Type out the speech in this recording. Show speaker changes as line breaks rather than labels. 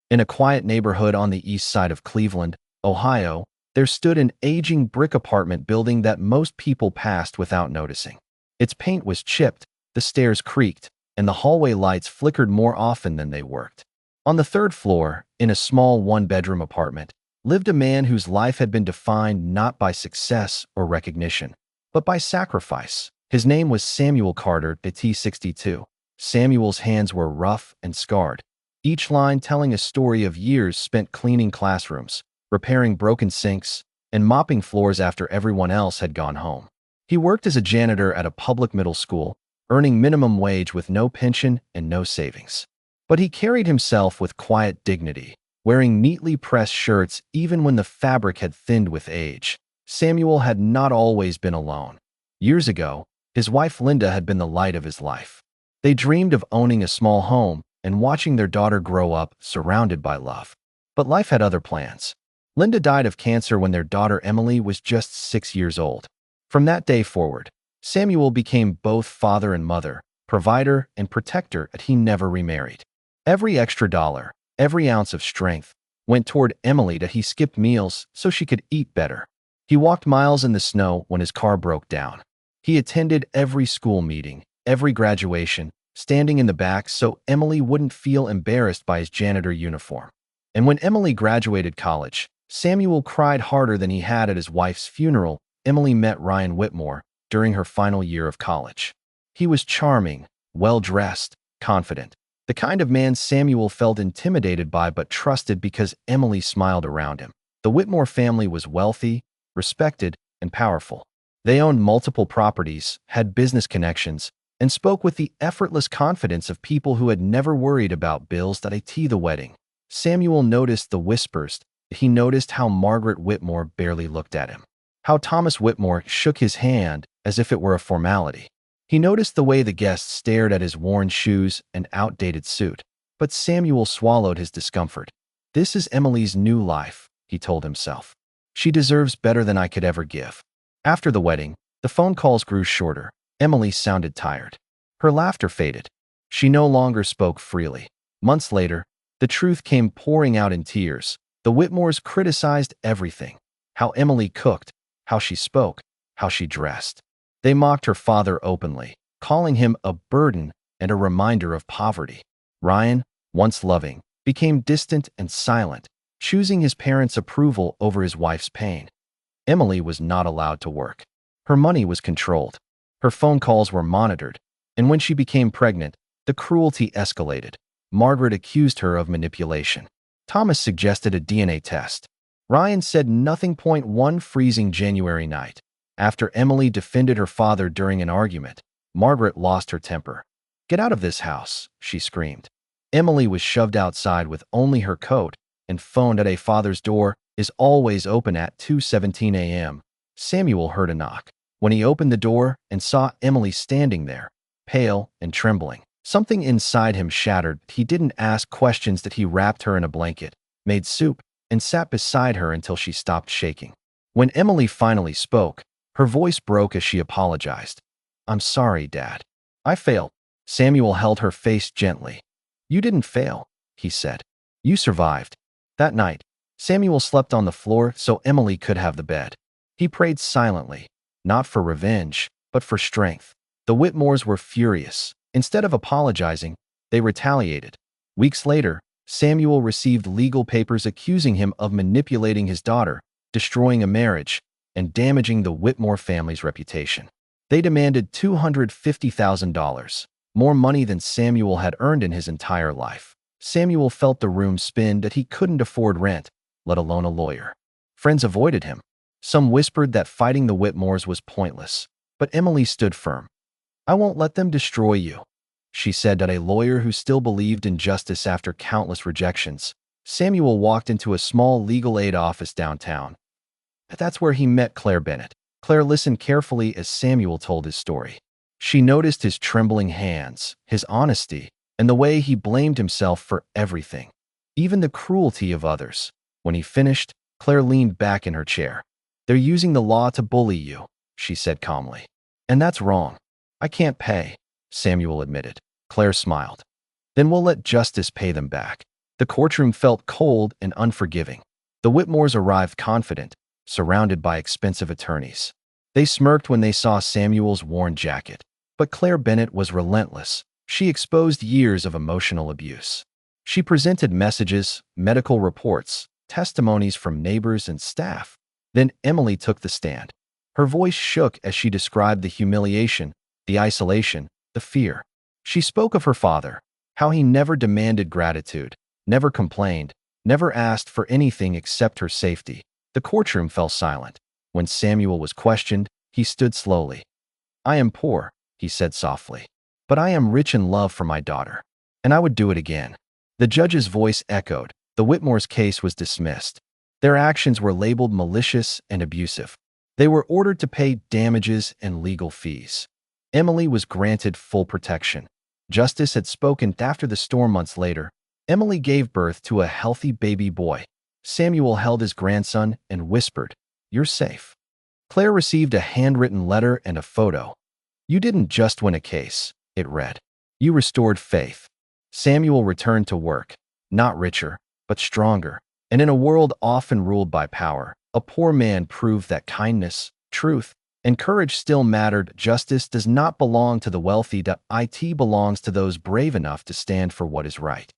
In a quiet neighborhood on the east side of Cleveland, Ohio, there stood an aging brick apartment building that most people passed without noticing. Its paint was chipped, the stairs creaked, and the hallway lights flickered more often than they worked. On the third floor, in a small one-bedroom apartment, lived a man whose life had been defined not by success or recognition, but by sacrifice. His name was Samuel Carter, T62. Samuel's hands were rough and scarred, each line telling a story of years spent cleaning classrooms, repairing broken sinks, and mopping floors after everyone else had gone home. He worked as a janitor at a public middle school, earning minimum wage with no pension and no savings. But he carried himself with quiet dignity, wearing neatly pressed shirts even when the fabric had thinned with age. Samuel had not always been alone. Years ago, his wife Linda had been the light of his life. They dreamed of owning a small home and watching their daughter grow up surrounded by love. But life had other plans. Linda died of cancer when their daughter Emily was just 6 years old. From that day forward, Samuel became both father and mother, provider and protector, and he never remarried. Every extra dollar, every ounce of strength, went toward Emily that he skipped meals so she could eat better. He walked miles in the snow when his car broke down. He attended every school meeting, every graduation, standing in the back so Emily wouldn't feel embarrassed by his janitor uniform. And when Emily graduated college, Samuel cried harder than he had at his wife's funeral. Emily met Ryan Whitmore during her final year of college. He was charming, well-dressed, confident, the kind of man Samuel felt intimidated by but trusted because Emily smiled around him. The Whitmore family was wealthy, respected, and powerful. They owned multiple properties, had business connections, and spoke with the effortless confidence of people who had never worried about bills that attend the wedding. Samuel noticed the whispers. He noticed how Margaret Whitmore barely looked at him, how Thomas Whitmore shook his hand as if it were a formality. He noticed the way the guests stared at his worn shoes and outdated suit. But Samuel swallowed his discomfort. "This is Emily's new life," he told himself. "She deserves better than I could ever give." After the wedding, the phone calls grew shorter. Emily sounded tired. Her laughter faded. She no longer spoke freely. Months later, the truth came pouring out in tears. The Whitmores criticized everything: how Emily cooked, how she spoke, how she dressed. They mocked her father openly, calling him a burden and a reminder of poverty. Ryan, once loving, became distant and silent, choosing his parents' approval over his wife's pain. Emily was not allowed to work. Her money was controlled. Her phone calls were monitored. And when she became pregnant, the cruelty escalated. Margaret accused her of manipulation. Thomas suggested a DNA test. Ryan said nothing. One freezing January night, after Emily defended her father during an argument, Margaret lost her temper. "Get out of this house," she screamed. Emily was shoved outside with only her coat and phoned at a father's door is always open at 2:17 a.m. Samuel heard a knock. When he opened the door and saw Emily standing there, pale and trembling, something inside him shattered. He didn't ask questions. That he wrapped her in a blanket, made soup, and sat beside her until she stopped shaking. When Emily finally spoke, her voice broke as she apologized. "I'm sorry, Dad. I failed." Samuel held her face gently. "You didn't fail," he said. "You survived." That night, Samuel slept on the floor so Emily could have the bed. He prayed silently, not for revenge, but for strength. The Whitmores were furious. Instead of apologizing, they retaliated. Weeks later, Samuel received legal papers accusing him of manipulating his daughter, destroying a marriage, and damaging the Whitmore family's reputation. They demanded $250,000, more money than Samuel had earned in his entire life. Samuel felt the room spin. That he couldn't afford rent, let alone a lawyer. Friends avoided him. Some whispered that fighting the Whitmores was pointless, but Emily stood firm. "I won't let them destroy you," she said to a lawyer who still believed in justice after countless rejections. Samuel walked into a small legal aid office downtown. That's where he met Claire Bennett. Claire listened carefully as Samuel told his story. She noticed his trembling hands, his honesty, and the way he blamed himself for everything, even the cruelty of others. When he finished, Claire leaned back in her chair. "They're using the law to bully you," she said calmly. "And that's wrong." "I can't pay," Samuel admitted. Claire smiled. "Then we'll let justice pay them back." The courtroom felt cold and unforgiving. The Whitmores arrived confident, surrounded by expensive attorneys. They smirked when they saw Samuel's worn jacket. But Claire Bennett was relentless. She exposed years of emotional abuse. She presented messages, medical reports, testimonies from neighbors and staff. Then Emily took the stand. Her voice shook as she described the humiliation, the isolation, the fear. She spoke of her father, how he never demanded gratitude, never complained, never asked for anything except her safety. The courtroom fell silent. When Samuel was questioned, he stood slowly. "I am poor," he said softly, "but I am rich in love for my daughter, and I would do it again." The judge's voice echoed. The Whitmore's case was dismissed. Their actions were labeled malicious and abusive. They were ordered to pay damages and legal fees. Emily was granted full protection. Justice had spoken after the storm months later. Emily gave birth to a healthy baby boy. Samuel held his grandson and whispered, "You're safe." Claire received a handwritten letter and a photo. "You didn't just win a case," it read. "You restored faith." Samuel returned to work, not richer, but stronger. And in a world often ruled by power, a poor man proved that kindness, truth, and courage still mattered. Justice does not belong to the wealthy. It belongs to those brave enough to stand for what is right.